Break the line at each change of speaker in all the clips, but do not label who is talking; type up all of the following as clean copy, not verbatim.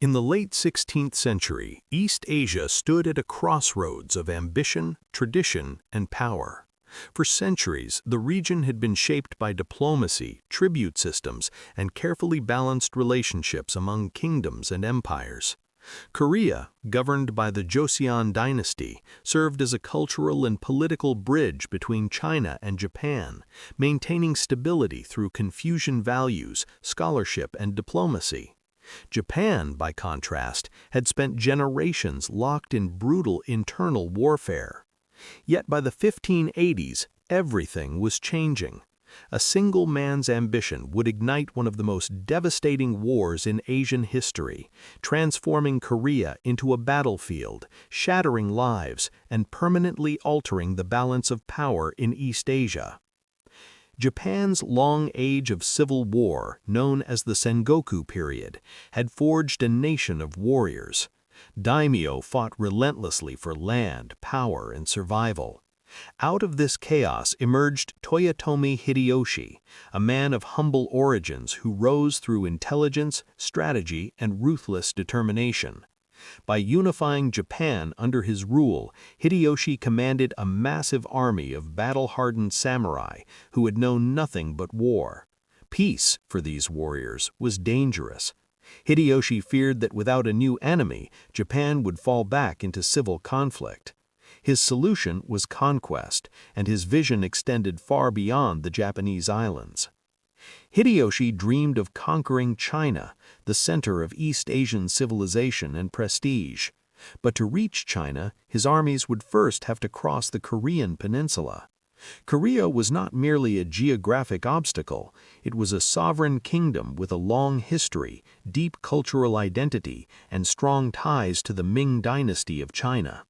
In the late 16th century, East Asia stood at a crossroads of ambition, tradition, and power. For centuries, the region had been shaped by diplomacy, tribute systems, and carefully balanced relationships among kingdoms and empires. Korea, governed by the Joseon dynasty, served as a cultural and political bridge between China and Japan, maintaining stability through Confucian values, scholarship, and diplomacy. Japan, by contrast, had spent generations locked in brutal internal warfare. Yet by the 1580s, everything was changing. A single man's ambition would ignite one of the most devastating wars in Asian history, transforming Korea into a battlefield, shattering lives, and permanently altering the balance of power in East Asia. Japan's long age of civil war, known as the Sengoku period, had forged a nation of warriors. Daimyo fought relentlessly for land, power, and survival. Out of this chaos emerged Toyotomi Hideyoshi, a man of humble origins who rose through intelligence, strategy, and ruthless determination. By unifying Japan under his rule, Hideyoshi commanded a massive army of battle-hardened samurai who had known nothing but war. Peace, for these warriors, was dangerous. Hideyoshi feared that without a new enemy, Japan would fall back into civil conflict. His solution was conquest, and his vision extended far beyond the Japanese islands. Hideyoshi dreamed of conquering China, the center of East Asian civilization and prestige. But to reach China, his armies would first have to cross the Korean peninsula. Korea was not merely a geographic obstacle, it was a sovereign kingdom with a long history, deep cultural identity, and strong ties to the Ming dynasty of China.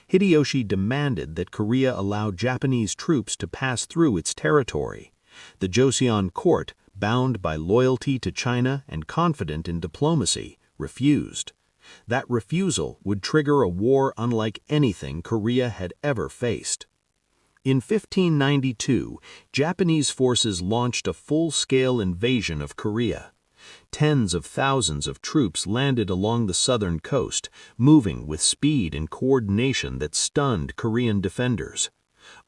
Hideyoshi demanded that Korea allow Japanese troops to pass through its territory. The Joseon court, bound by loyalty to China and confident in diplomacy, refused. That refusal would trigger a war unlike anything Korea had ever faced. In 1592, Japanese forces launched a full-scale invasion of Korea. Tens of thousands of troops landed along the southern coast, moving with speed and coordination that stunned Korean defenders.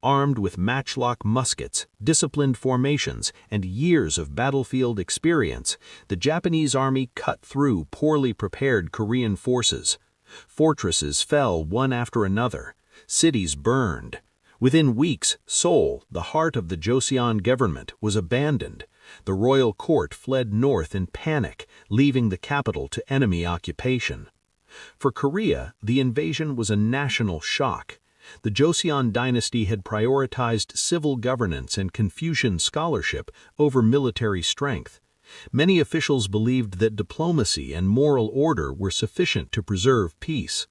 Armed with matchlock muskets, disciplined formations, and years of battlefield experience, the Japanese army cut through poorly prepared Korean forces. Fortresses fell one after another. Cities burned. Within weeks, Seoul, the heart of the Joseon government, was abandoned. The royal court fled north in panic, leaving the capital to enemy occupation. For Korea, the invasion was a national shock. The Joseon dynasty had prioritized civil governance and Confucian scholarship over military strength. Many officials believed that diplomacy and moral order were sufficient to preserve peace.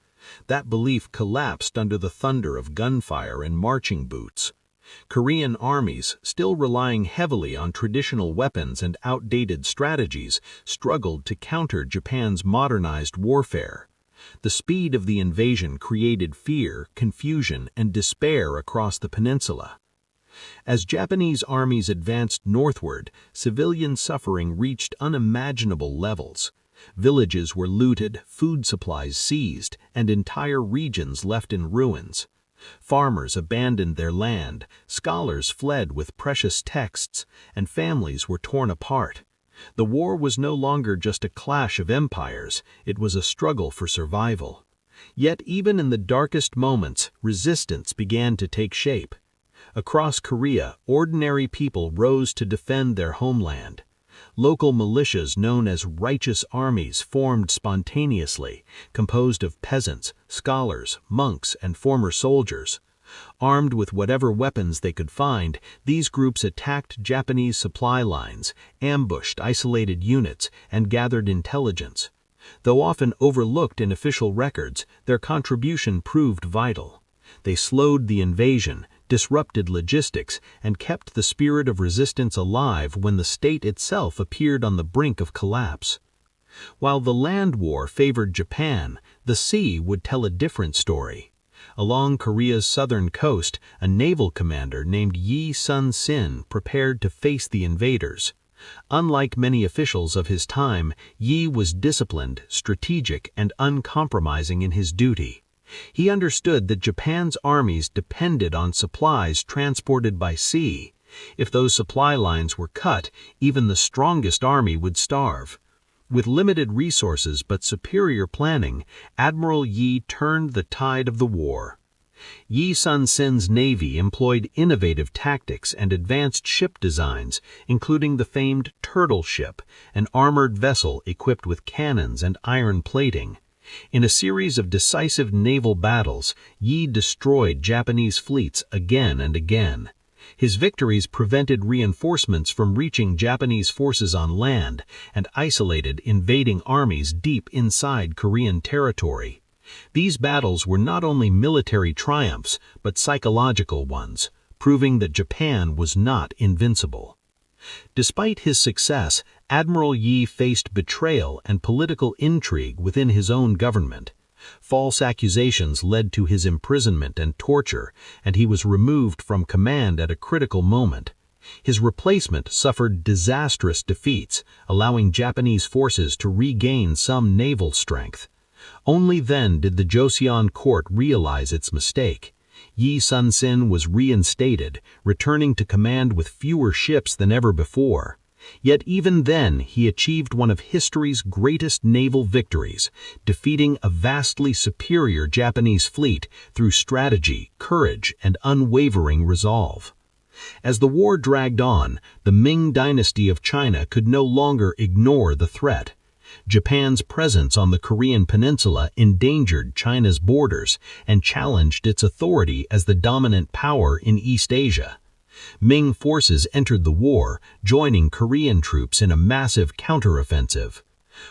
That belief collapsed under the thunder of gunfire and marching boots. Korean armies, still relying heavily on traditional weapons and outdated strategies, struggled to counter Japan's modernized warfare. The speed of the invasion created fear, confusion, and despair across the peninsula. As Japanese armies advanced northward, civilian suffering reached unimaginable levels. Villages were looted, food supplies seized, and entire regions left in ruins. Farmers abandoned their land, scholars fled with precious texts, and families were torn apart. The war was no longer just a clash of empires, it was a struggle for survival. Yet even in the darkest moments, resistance began to take shape. Across Korea, ordinary people rose to defend their homeland. Local militias known as righteous armies formed spontaneously, composed of peasants, scholars, monks, and former soldiers. Armed with whatever weapons they could find, these groups attacked Japanese supply lines, ambushed isolated units, and gathered intelligence. Though often overlooked in official records, their contribution proved vital. They slowed the invasion, disrupted logistics, and kept the spirit of resistance alive when the state itself appeared on the brink of collapse. While the land war favored Japan, the sea would tell a different story. Along Korea's southern coast, a naval commander named Yi Sun-sin prepared to face the invaders. Unlike many officials of his time, Yi was disciplined, strategic, and uncompromising in his duty. He understood that Japan's armies depended on supplies transported by sea. If those supply lines were cut, even the strongest army would starve. With limited resources but superior planning, Admiral Yi turned the tide of the war. Yi Sun-sin's navy employed innovative tactics and advanced ship designs, including the famed turtle ship, an armored vessel equipped with cannons and iron plating. In a series of decisive naval battles, Yi destroyed Japanese fleets again and again. His victories prevented reinforcements from reaching Japanese forces on land and isolated invading armies deep inside Korean territory. These battles were not only military triumphs, but psychological ones, proving that Japan was not invincible. Despite his success, Admiral Yi faced betrayal and political intrigue within his own government. False accusations led to his imprisonment and torture, and he was removed from command at a critical moment. His replacement suffered disastrous defeats, allowing Japanese forces to regain some naval strength. Only then did the Joseon court realize its mistake. Yi Sun-sin was reinstated, returning to command with fewer ships than ever before. Yet even then, he achieved one of history's greatest naval victories, defeating a vastly superior Japanese fleet through strategy, courage, and unwavering resolve. As the war dragged on, the Ming dynasty of China could no longer ignore the threat. Japan's presence on the Korean peninsula endangered China's borders and challenged its authority as the dominant power in East Asia. Ming forces entered the war, joining Korean troops in a massive counteroffensive.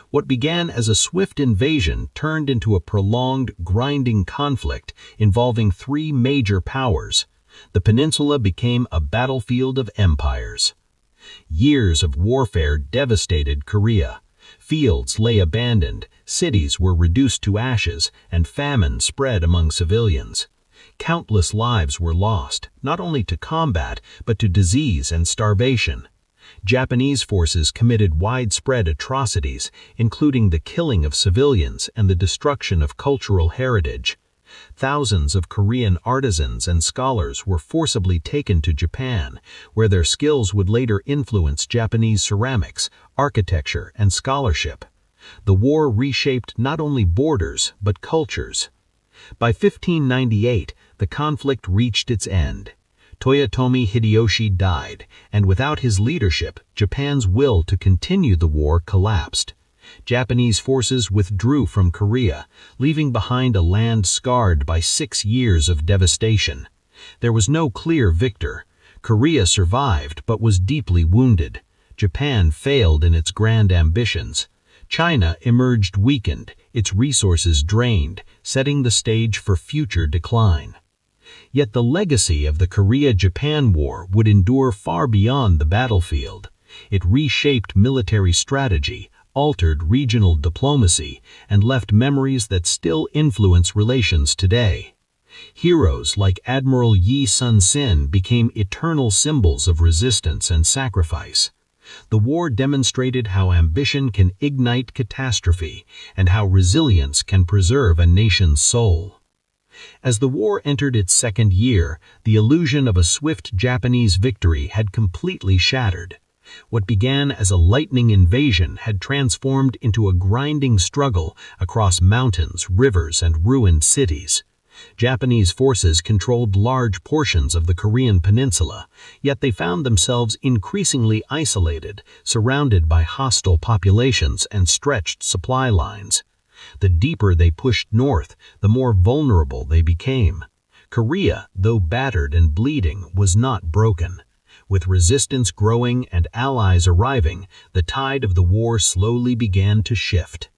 What began as a swift invasion turned into a prolonged, grinding conflict involving three major powers. The peninsula became a battlefield of empires. Years of warfare devastated Korea. Fields lay abandoned, cities were reduced to ashes, and famine spread among civilians. Countless lives were lost, not only to combat, but to disease and starvation. Japanese forces committed widespread atrocities, including the killing of civilians and the destruction of cultural heritage. Thousands of Korean artisans and scholars were forcibly taken to Japan, where their skills would later influence Japanese ceramics, architecture, and scholarship. The war reshaped not only borders, but cultures. By 1598, the conflict reached its end. Toyotomi Hideyoshi died, and without his leadership, Japan's will to continue the war collapsed. Japanese forces withdrew from Korea, leaving behind a land scarred by 6 years of devastation. There was no clear victor. Korea survived but was deeply wounded. Japan failed in its grand ambitions. China emerged weakened, its resources drained, setting the stage for future decline. Yet the legacy of the Korea-Japan War would endure far beyond the battlefield. It reshaped military strategy, altered regional diplomacy, and left memories that still influence relations today. Heroes like Admiral Yi Sun-sin became eternal symbols of resistance and sacrifice. The war demonstrated how ambition can ignite catastrophe and how resilience can preserve a nation's soul. As the war entered its second year, the illusion of a swift Japanese victory had completely shattered. What began as a lightning invasion had transformed into a grinding struggle across mountains, rivers, and ruined cities. Japanese forces controlled large portions of the Korean peninsula, yet they found themselves increasingly isolated, surrounded by hostile populations and stretched supply lines. The deeper they pushed north, the more vulnerable they became. Korea, though battered and bleeding, was not broken. With resistance growing and allies arriving, the tide of the war slowly began to shift.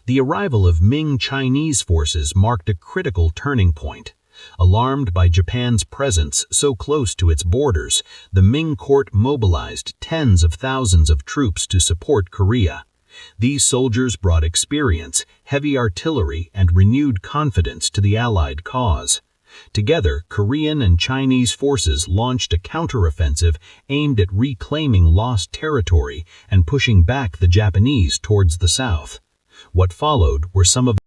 The arrival of Ming Chinese forces marked a critical turning point. Alarmed by Japan's presence so close to its borders, the Ming court mobilized tens of thousands of troops to support Korea. These soldiers brought experience, heavy artillery, and renewed confidence to the Allied cause. Together, Korean and Chinese forces launched a counteroffensive aimed at reclaiming lost territory and pushing back the Japanese towards the south. What followed were some of